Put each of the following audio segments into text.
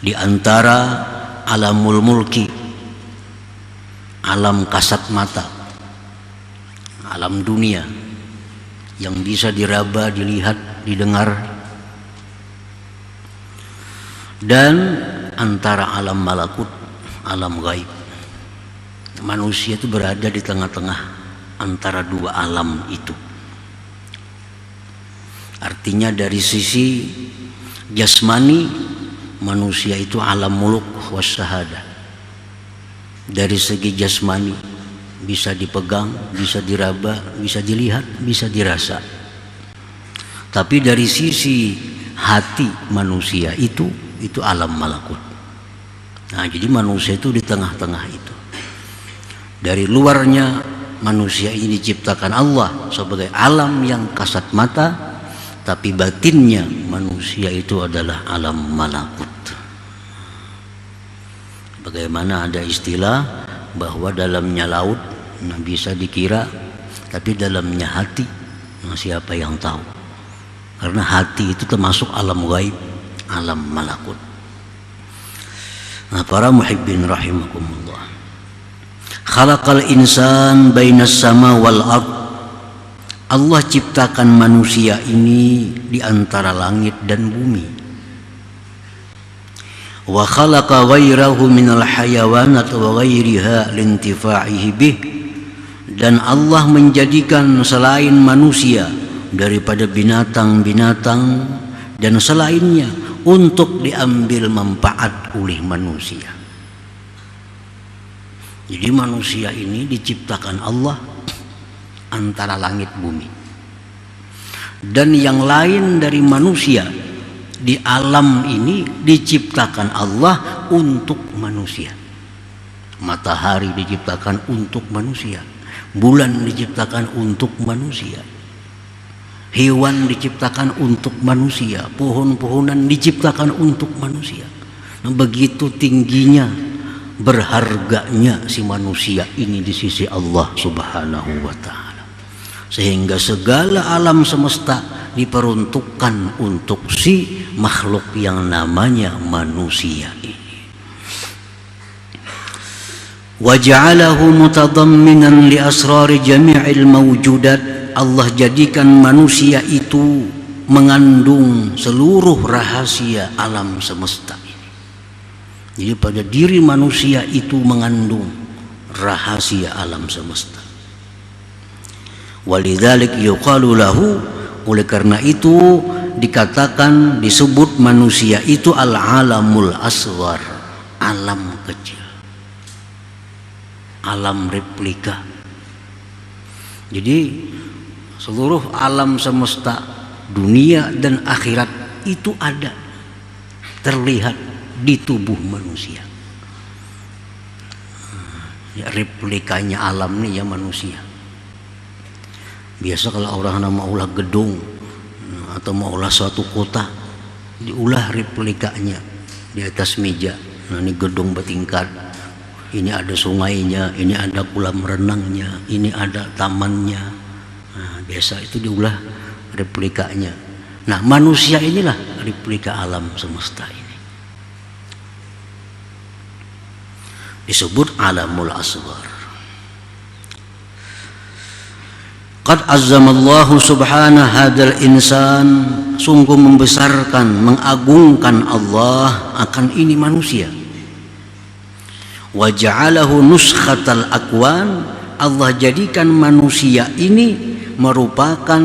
Di antara alamul mulki, alam kasat mata, alam dunia yang bisa diraba, dilihat, didengar, dan antara alam malakut, alam gaib. Manusia itu berada di tengah-tengah antara dua alam itu. Artinya dari sisi jasmani, manusia itu alam muluk wassahadah. Dari segi jasmani bisa dipegang, bisa diraba, bisa dilihat, bisa dirasa. Tapi dari sisi hati manusia itu alam malakut. Nah, jadi manusia itu di tengah-tengah itu. Dari luarnya manusia ini diciptakan Allah sebagai alam yang kasat mata, tapi batinnya manusia itu adalah alam malakut. Bagaimana ada istilah bahwa dalamnya laut bisa dikira, tapi dalamnya hati, siapa yang tahu? Karena hati itu termasuk alam gaib, alam malakut. Nah, para muhibbin rahimakumullah, khalaqal insan bainas sama wal ard. Allah ciptakan manusia ini di antara langit dan bumi. Wa khalaqa ghairahu minal hayawanat wa ghairiha lintifa'ihi bih. Dan Allah menjadikan selain manusia daripada binatang-binatang dan selainnya untuk diambil manfaat oleh manusia. Jadi manusia ini diciptakan Allah antara langit bumi, dan yang lain dari manusia di alam ini diciptakan Allah untuk manusia. Matahari diciptakan untuk manusia, bulan diciptakan untuk manusia, hewan diciptakan untuk manusia, pohon-pohonan diciptakan untuk manusia. Nah, begitu tingginya, berharganya si manusia ini di sisi Allah Subhanahu wa ta'ala, sehingga segala alam semesta diperuntukkan untuk si makhluk yang namanya manusia ini. Wa ja'alahu mutadamminan li asrari jami'il mawjudat. Allah jadikan manusia itu mengandung seluruh rahasia alam semesta ini. Jadi pada diri manusia itu mengandung rahasia alam semesta. Walidzalik yuqalu lahu, oleh karena itu dikatakan, disebut manusia itu al-alamul asghar, alam kecil, alam replika. Jadi seluruh alam semesta, dunia dan akhirat itu ada, terlihat di tubuh manusia. Ya, replikanya alam nih ya manusia. Biasa kalau orang mau ulah gedung atau mau ulah suatu kota, diulah replikanya di atas meja. Nah, ini gedung bertingkat, ini ada sungainya, ini ada kolam renangnya, ini ada tamannya. Nah, biasa itu diulah replikanya. Nah, manusia inilah replika alam semesta ini. Disebut alamul asghar. Qad azzamallahu subhanahu hadzal insan, sungguh membesarkan, mengagungkan Allah akan ini manusia. Wa ja'alahu nuskhatal akwan, Allah jadikan manusia ini merupakan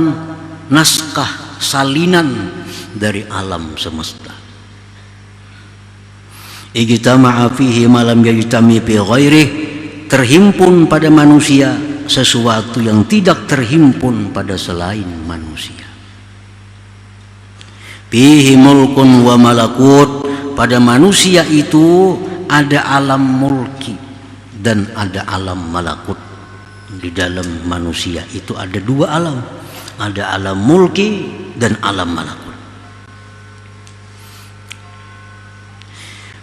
naskah salinan dari alam semesta. Ijtama'a fihi ma lam yajtami fi ghairihi, terhimpun pada manusia sesuatu yang tidak terhimpun pada selain manusia. Fihi mulkun wa malakut, pada manusia itu ada alam mulki dan ada alam malakut. Di dalam manusia itu ada dua alam, ada alam mulki dan alam malakut.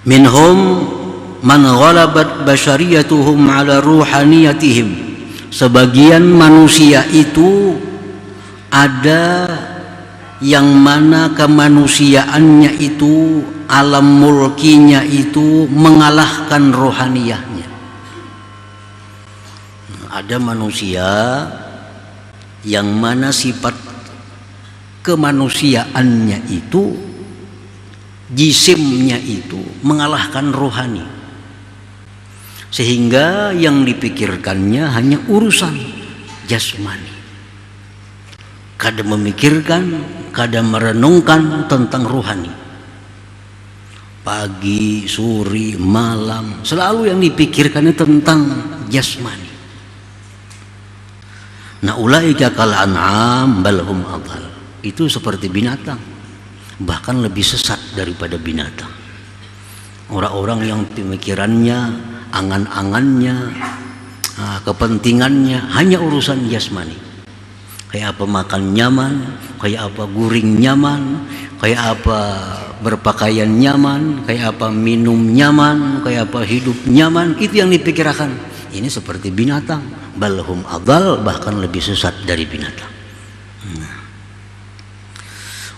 Minhum man ghalabat bashariyatuhum ala ruhaniyatihim, sebagian manusia itu ada yang mana kemanusiaannya itu, alam mulkinya itu mengalahkan rohaniyahnya. Ada manusia yang mana sifat kemanusiaannya itu, jisimnya itu mengalahkan rohani, sehingga yang dipikirkannya hanya urusan jasmani. Kadang memikirkan, kadang merenungkan tentang rohani. Pagi, sore, malam, selalu yang dipikirkannya tentang jasmani. Nah, ulaika kal an'am bal hum adhal. Itu seperti binatang, bahkan lebih sesat daripada binatang. Orang-orang yang pemikirannya, angan-angannya, kepentingannya hanya urusan jasmani. Kayak apa makan nyaman, kayak apa guring nyaman, kayak apa berpakaian nyaman, kayak apa minum nyaman, kayak apa hidup nyaman. Itu yang dipikirkan. Ini seperti binatang, balhum adal, bahkan lebih sesat dari binatang.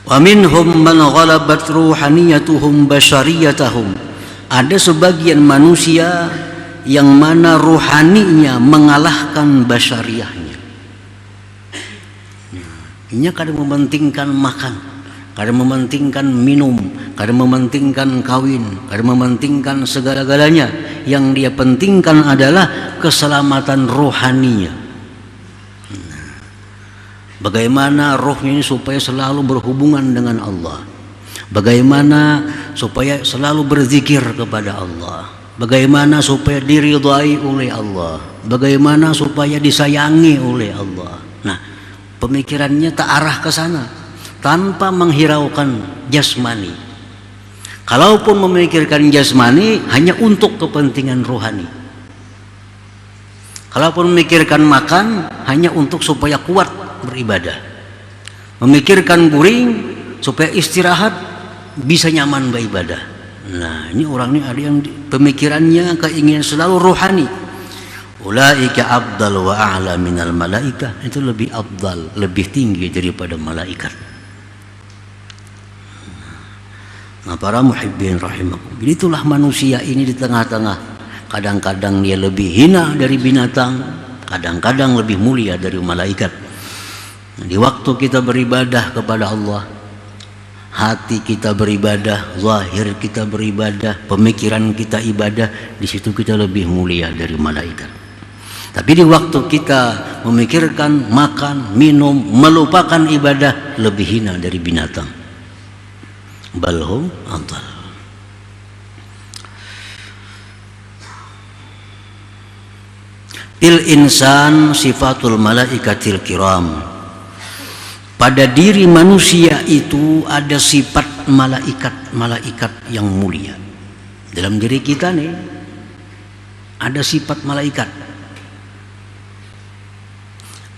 Wa minhum man ghalabat ruhaniyatuhum bashariyatahum. Ada sebagian manusia yang mana ruhaninya mengalahkan basyariahnya. Ini kadang mementingkan makan, kadang mementingkan minum, kadang mementingkan kawin, kadang mementingkan segala-galanya. Yang dia pentingkan adalah keselamatan rohaninya. Bagaimana rohnya ini supaya selalu berhubungan dengan Allah, bagaimana supaya selalu berzikir kepada Allah, bagaimana supaya diridhai oleh Allah, bagaimana supaya disayangi oleh Allah. Nah, pemikirannya tak arah ke sana tanpa menghiraukan jasmani. Kalaupun memikirkan jasmani hanya untuk kepentingan rohani. Kalaupun memikirkan makan hanya untuk supaya kuat beribadah. Memikirkan guring supaya istirahat bisa nyaman beribadah. Nah, ini orang ini ada yang pemikirannya keinginan selalu rohani. Ulaika afdal wa a'la minal malaikah. Itu lebih afdal, lebih tinggi daripada malaikat. Nah, para muhibbin rahimakum. Jadi itulah manusia ini di tengah-tengah. Kadang-kadang dia lebih hina dari binatang, kadang-kadang lebih mulia dari malaikat. Di waktu kita beribadah kepada Allah, hati kita beribadah, zahir kita beribadah, pemikiran kita ibadah, di situ kita lebih mulia dari malaikat. Tapi di waktu kita memikirkan makan, minum, melupakan ibadah, lebih hina dari binatang. Balhum adhal. Il insan sifatul malaikatil kiram. Pada diri manusia itu ada sifat malaikat yang mulia. Dalam diri kita nih ada sifat malaikat.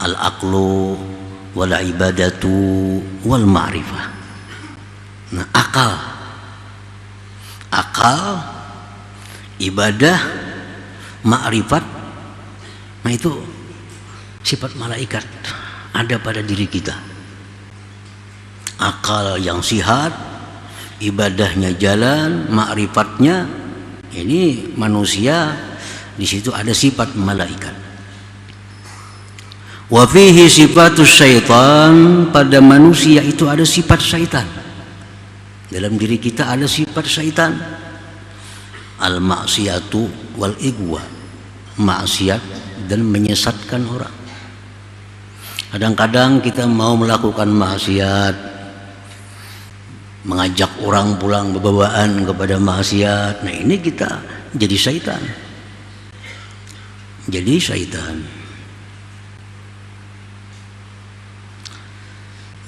Al-aqlu wal ibadatu wal ma'rifah. Nah, akal, ibadah, ma'rifat, nah itu sifat malaikat ada pada diri kita. Akal yang sihat, ibadahnya jalan, ma'rifatnya, ini manusia di situ ada sifat malaikat. Wa fihi sifatus syaitan, pada manusia itu ada sifat syaitan. Dalam diri kita ada sifat syaitan. Al-maksiyatu wal igwa, maksiat dan menyesatkan orang. Kadang-kadang kita mau melakukan maksiat, mengajak orang pulang berbawaan kepada maksiat. Nah, ini kita jadi syaitan. Jadi syaitan.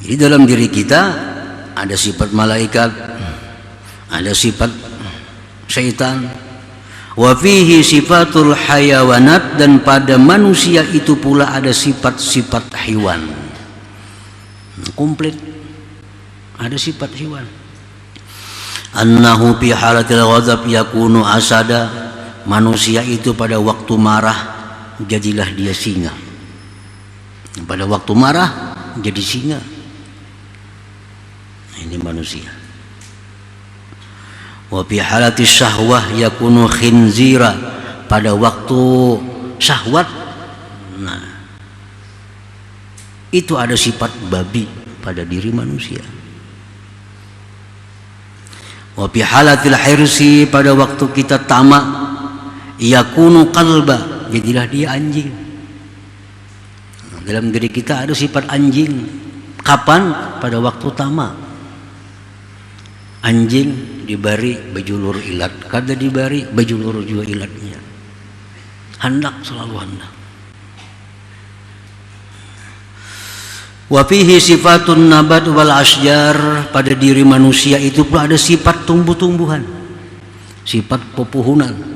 Jadi dalam diri kita ada sifat malaikat, ada sifat syaitan. Wa fihi sifatul hayawanat, dan pada manusia itu pula ada sifat-sifat hewan. Komplit. Ada sifat hewan. Annahu fi halatil ghadab yakunu asada. Manusia itu pada waktu marah jadilah dia singa. Pada waktu marah jadi singa. Ini manusia. Wa fi halati syahwah yakunu khinzira, pada waktu syahwat, nah itu ada sifat babi pada diri manusia. Wa fi halatil hirsi, pada waktu kita tamak, yakunu qalba, jadilah dia anjing. Dalam diri kita ada sifat anjing. Kapan? Pada waktu tamak. Anjing dibari bajulur ilat, kada dibari bajulur juga ilatnya. Hendak, selalu hendak. Wa fihi sifatun nabat wal asjar, pada diri manusia itu pula ada sifat tumbuh-tumbuhan, sifat pepohonan.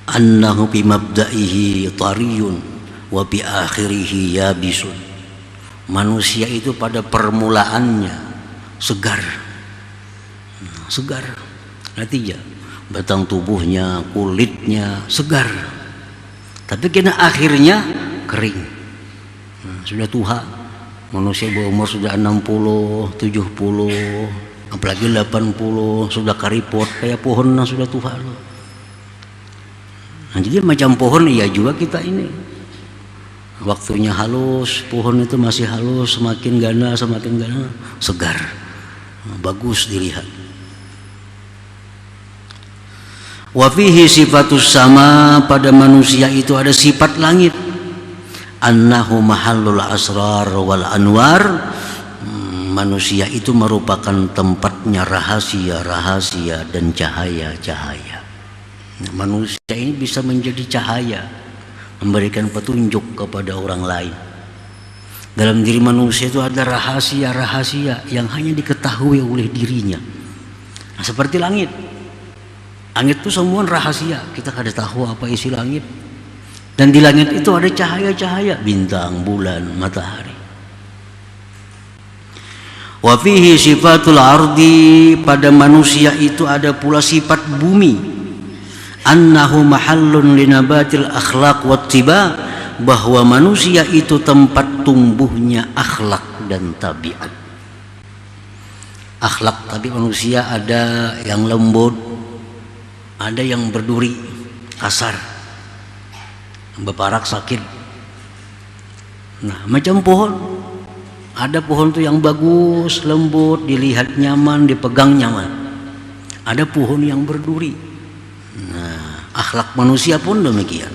Annahu bi mabda'ihi tariyun wa bi akhirihi yabisun. Manusia itu pada permulaannya segar. Segar. Artinya batang tubuhnya, kulitnya segar. Tapi kena akhirnya kering. Sudah tua. Manusia berumur sudah 60, 70, apalagi 80, sudah karipot kayak pohon yang sudah tua loh. Nah, jadi macam pohon ya juga kita ini. Waktunya halus, pohon itu masih halus, semakin gana, segar, bagus dilihat. Wa fihi sifatus sama, pada manusia itu ada sifat langit. Annahu mahallul asrar wal anwar, manusia itu merupakan tempatnya rahasia-rahasia dan cahaya-cahaya. Manusia ini bisa menjadi cahaya, memberikan petunjuk kepada orang lain. Dalam diri manusia itu ada rahasia-rahasia yang hanya diketahui oleh dirinya. Nah, seperti langit. Langit itu semua rahasia, kita kada tahu apa isi langit. Dan di langit itu ada cahaya-cahaya, bintang, bulan, matahari. Wa fihi sifatul ardi, pada manusia itu ada pula sifat bumi. Annahu mahallun linabatil akhlaq wattiba, bahwa manusia itu tempat tumbuhnya akhlak dan tabiat. Akhlak tapi manusia ada yang lembut, ada yang berduri, kasar, beparak, sakit. Nah, macam pohon. Ada pohon tuh yang bagus, lembut, dilihat nyaman, dipegang nyaman. Ada pohon yang berduri. Nah, akhlak manusia pun demikian.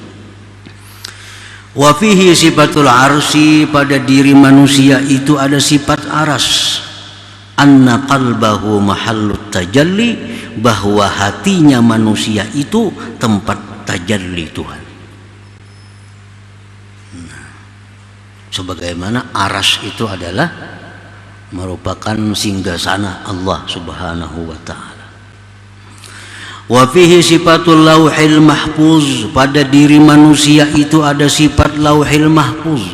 Wa fihi sifatul arsi, pada diri manusia itu ada sifat aras. Anna qalbahu mahallut tajalli, bahwa hatinya manusia itu tempat tajalli Tuhan. Nah, sebagaimana aras itu adalah merupakan singgasana Allah Subhanahu wa ta'ala. Wa fihi sifatul lauhil mahfuz, pada diri manusia itu ada sifat lauhil mahfuz.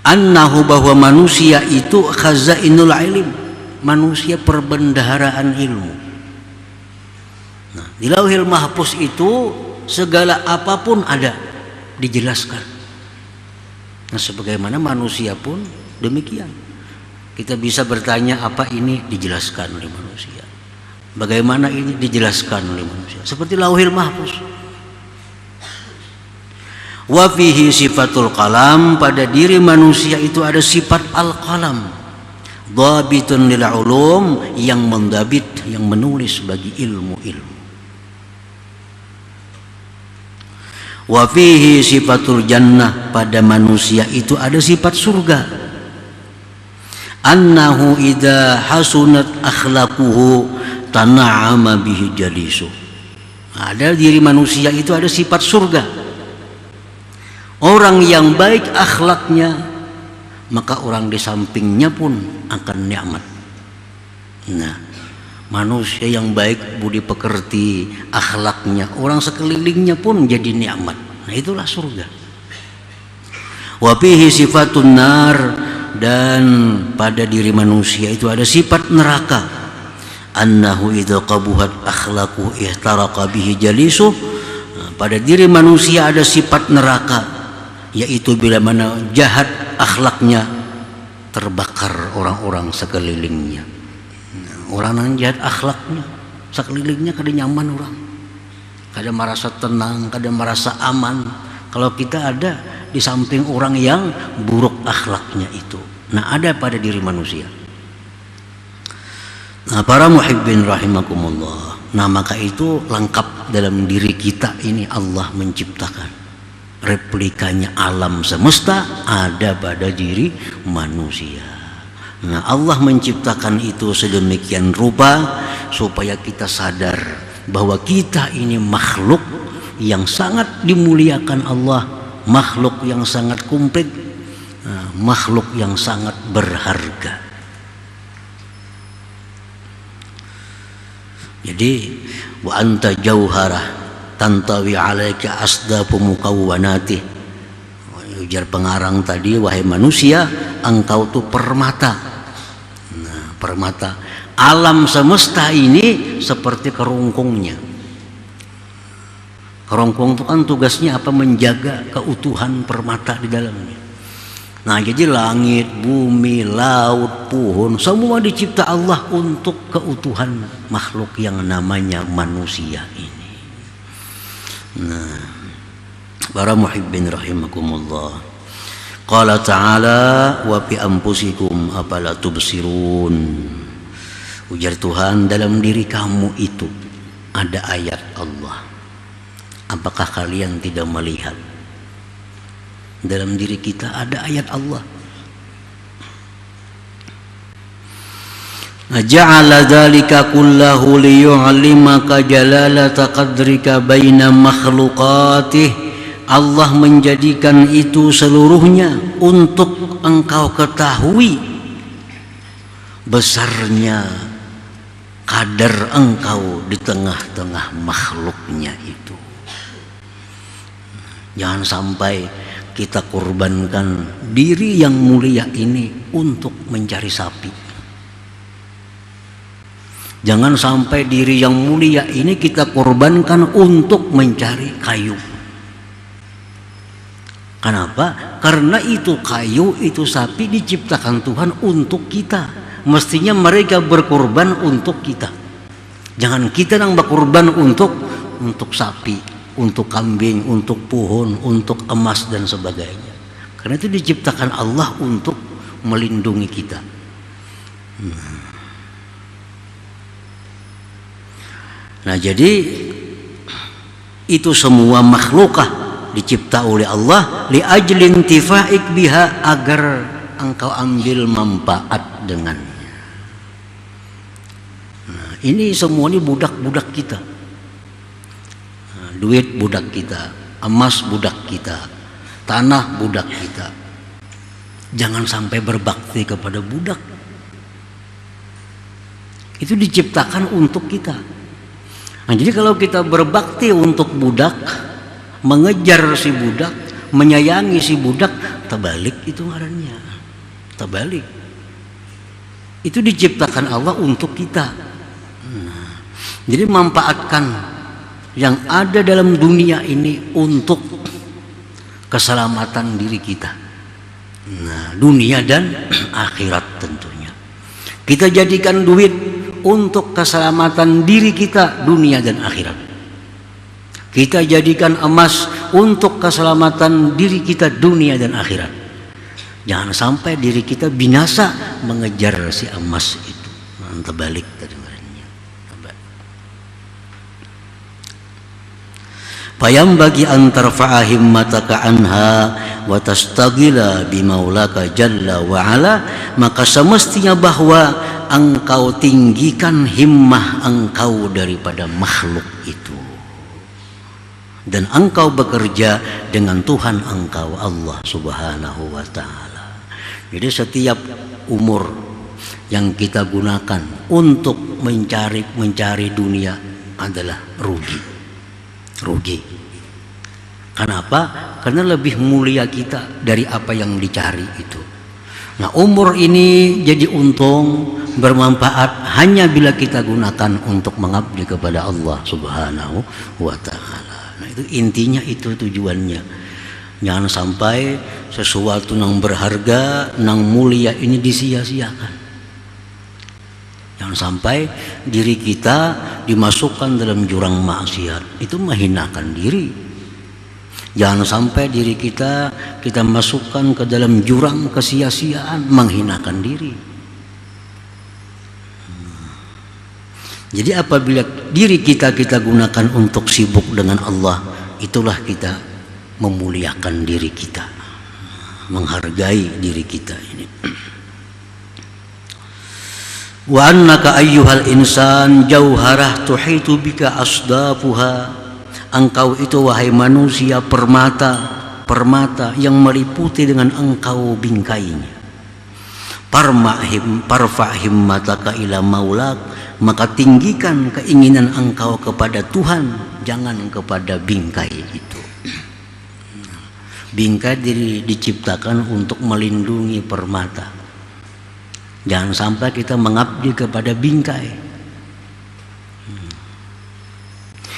Annahu, bahwa manusia itu khazainul ilm, manusia perbendaharaan ilmu. Nah, di lauhil mahfuz itu segala apapun ada, dijelaskan. Nah, sebagaimana manusia pun demikian. Kita bisa bertanya apa ini, dijelaskan oleh manusia. Bagaimana ini, dijelaskan oleh manusia. Seperti lauhil mahfuz. Wa fihi sifatul qalam, pada diri manusia itu ada sifat al-qalam. Dhabitun lil ulum, yang mendabit, yang menulis bagi ilmu-ilmu. Wa fihi sifatul jannah, pada manusia itu ada sifat surga. Annahu idza hasunat akhlaquhu tana'ama bihi jalisu. Ada diri manusia itu ada sifat surga. Orang yang baik akhlaknya, maka orang di sampingnya pun akan nikmat. Nah, manusia yang baik, budi pekerti, akhlaknya, orang sekelilingnya pun jadi nikmat. Nah, itulah surga. Wa fihi sifatun nar, dan pada diri manusia itu ada sifat neraka. Annahu idza qabuhat akhlaqu ihtaraqa bihi jalisuh. Pada diri manusia ada sifat neraka, yaitu bila mana jahat akhlaknya, terbakar orang-orang sekelilingnya. Orang yang jahat akhlaknya, sekelilingnya kada nyaman orang, kada merasa tenang, kada merasa aman. Kalau kita ada di samping orang yang buruk akhlaknya itu. Nah, ada pada diri manusia. Nah, para muhibbin rahimakumullah. Nah, maka itu lengkap dalam diri kita ini Allah menciptakan. Replikanya alam semesta ada pada diri manusia. Nah, Allah menciptakan itu sedemikian rupa supaya kita sadar bahwa kita ini makhluk yang sangat dimuliakan Allah, makhluk yang sangat komplit, makhluk yang sangat berharga. Jadi wa anta jauharah tantawi alaika asdafu mukawwanatih. Ujar pengarang tadi, wahai manusia, engkau tuh permata. Nah, permata. Alam semesta ini seperti kerongkongnya. Kerongkong itu kan tugasnya apa? Menjaga keutuhan permata di dalamnya. Nah, jadi langit, bumi, laut, pohon, semua dicipta Allah untuk keutuhan makhluk yang namanya manusia ini. Nah, para muhibbin rahimakumullah. Qala ta'ala wa fi anfusikum afala tubsirun. Ujar Tuhan, dalam diri kamu itu ada ayat Allah. Apakah kalian tidak melihat? Dalam diri kita ada ayat Allah. Ja'ala dzalika kullahu liyu'allimaka jalalata qadrika baina makhluqatih. Allah menjadikan itu seluruhnya untuk engkau ketahui besarnya kadar engkau di tengah-tengah makhluknya itu. Jangan sampai kita korbankan diri yang mulia ini untuk mencari sapi. Jangan sampai diri yang mulia ini kita korbankan untuk mencari kayu. Kenapa? Karena itu kayu, itu sapi diciptakan Tuhan untuk kita. Mestinya mereka berkorban untuk kita. Jangan kita yang berkorban untuk sapi, untuk kambing, untuk pohon, untuk emas dan sebagainya. Karena itu diciptakan Allah untuk melindungi kita. Nah, jadi itu semua makhlukah dicipta oleh Allah li ajlin tifaik biha, agar engkau ambil manfaat dengannya. Nah, ini semua ini budak-budak kita. Nah, duit budak kita, emas budak kita, tanah budak kita. Jangan sampai berbakti kepada budak. Itu diciptakan untuk kita. Nah, jadi kalau kita berbakti untuk budak, mengejar si budak, menyayangi si budak, terbalik itu ngarannya. Terbalik. Itu diciptakan Allah untuk kita. Nah, jadi manfaatkan yang ada dalam dunia ini untuk keselamatan diri kita. Nah, dunia dan akhirat tentunya. Kita jadikan duit untuk keselamatan diri kita, dunia dan akhirat. Kita jadikan emas untuk keselamatan diri kita, dunia dan akhirat. Jangan sampai diri kita binasa mengejar si emas itu. Terbalik tadi marahnya. Payam bagi antar fa'ahimmataka anha wa tastagila bimaulaka jalla wa ala, maka semestinya bahwa engkau tinggikan himmah engkau daripada makhluk itu. Dan engkau bekerja dengan Tuhan engkau Allah subhanahu wa ta'ala. Jadi setiap umur yang kita gunakan untuk mencari dunia adalah rugi. Kenapa? Karena lebih mulia kita dari apa yang dicari itu. Nah, umur ini jadi untung, bermanfaat hanya bila kita gunakan untuk mengabdi kepada Allah subhanahu wa ta'ala. Nah, itu intinya, itu tujuannya. Jangan sampai sesuatu yang berharga, yang mulia ini disia-siakan. Jangan sampai diri kita dimasukkan dalam jurang maksiat, itu menghinakan diri. Jangan sampai diri kita masukkan ke dalam jurang kesia-siaan, menghinakan diri. Jadi apabila diri kita gunakan untuk sibuk dengan Allah, itulah kita memuliakan diri kita, menghargai diri kita ini. Wa annaka ayyuhal insan jauharah tuhitu bika asdafuha. Engkau itu wahai manusia permata yang meliputi dengan engkau bingkainya. Parfa himmataka ila maulak, maka tinggikan keinginan engkau kepada Tuhan, jangan kepada bingkai itu. Bingkai diciptakan untuk melindungi permata. Jangan sampai kita mengabdi kepada bingkai.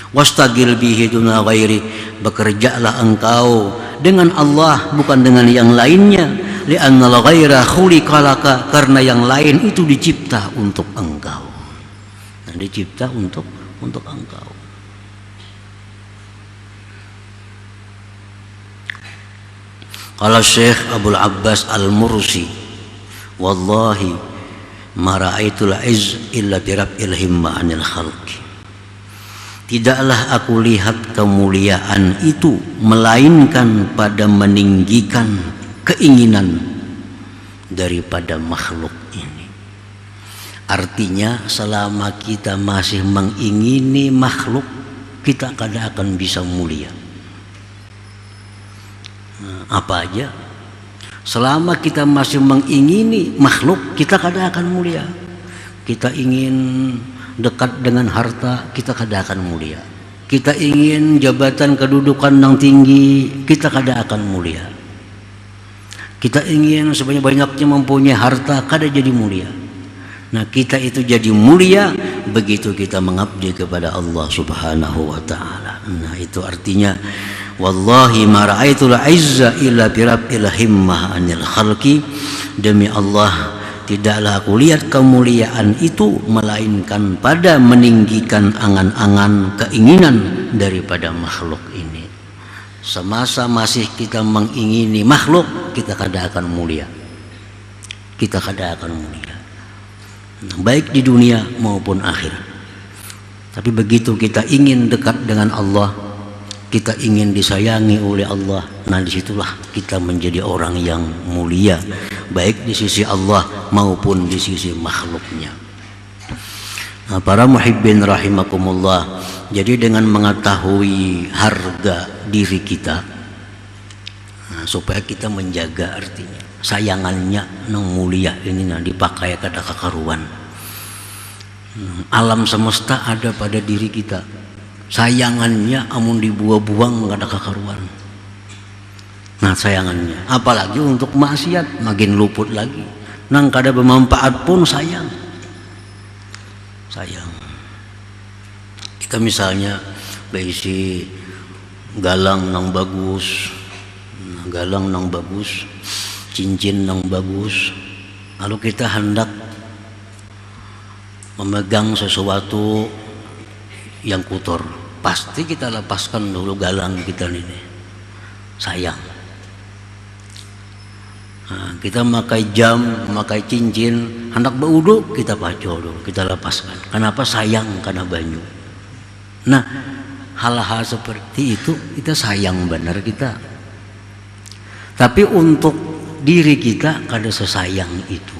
Wastagil bihi duna ghairi, bekerjalah engkau dengan Allah bukan dengan yang lainnya. Li'annal ghaira khuliqalaka, karena yang lain itu dicipta untuk engkau. Nah, dicipta untuk engkau. Qala Syekh Abdul Abbas Al-Mursi, wallahi ma ra'aitul izz illa birab'il himma 'anil khalqi. Tidaklah aku lihat kemuliaan itu melainkan pada meninggikan keinginan daripada makhluk ini. Artinya selama kita masih mengingini makhluk, kita kada akan bisa mulia. Apa aja? Selama kita masih mengingini makhluk, kita kada akan mulia. Kita ingin dekat dengan harta, kita kada akan mulia. Kita ingin jabatan kedudukan yang tinggi, kita kada akan mulia. Kita ingin sebanyak-banyaknya mempunyai harta, kada jadi mulia. Nah, kita itu jadi mulia begitu kita mengabdi kepada Allah Subhanahu wa taala. Nah, itu artinya wallahi ma ra'aitul izza illa birabbil himmah 'anil khalqi. Demi Allah, tidaklah aku lihat kemuliaan itu melainkan pada meninggikan angan-angan keinginan daripada makhluk ini. Semasa masih kita mengingini makhluk, kita kada akan mulia. Kita kada akan mulia, baik di dunia maupun akhirat. Tapi begitu kita ingin dekat dengan Allah, kita ingin disayangi oleh Allah, nah disitulah kita menjadi orang yang mulia, baik di sisi Allah maupun di sisi makhluknya. Nah, para muhibbin rahimakumullah, jadi dengan mengetahui harga diri kita, nah, supaya kita menjaga artinya sayangannya nang mulia ini nah dipakai kada kakaruan. Alam semesta ada pada diri kita, sayangannya amun dibuang-buang kada kakaruan. Nah, sayangannya apalagi untuk maksiat makin luput lagi. Nang kada bermanfaat pun sayang. Kita misalnya berisi galang nang bagus, cincin nang bagus, lalu kita hendak memegang sesuatu yang kotor, pasti kita lepaskan dulu galang kita ini, sayang. Nah, kita memakai jam, memakai cincin, hendak berwudu kita paco dulu, kita lepaskan. Kenapa? Sayang karena banyu. Nah, hal-hal seperti itu kita sayang benar kita. Tapi untuk diri kita kada sesayang itu.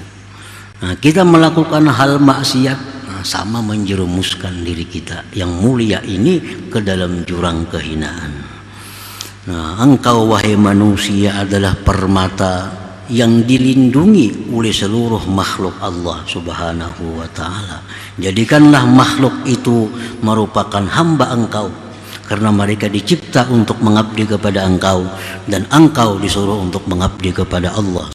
Nah, kita melakukan hal maksiat, nah, sama menjerumuskan diri kita yang mulia ini ke dalam jurang kehinaan. Nah, engkau wahai manusia adalah permata yang dilindungi oleh seluruh makhluk Allah Subhanahu wa ta'ala. Jadikanlah makhluk itu merupakan hamba engkau, karena mereka dicipta untuk mengabdi kepada engkau, dan engkau disuruh untuk mengabdi kepada Allah.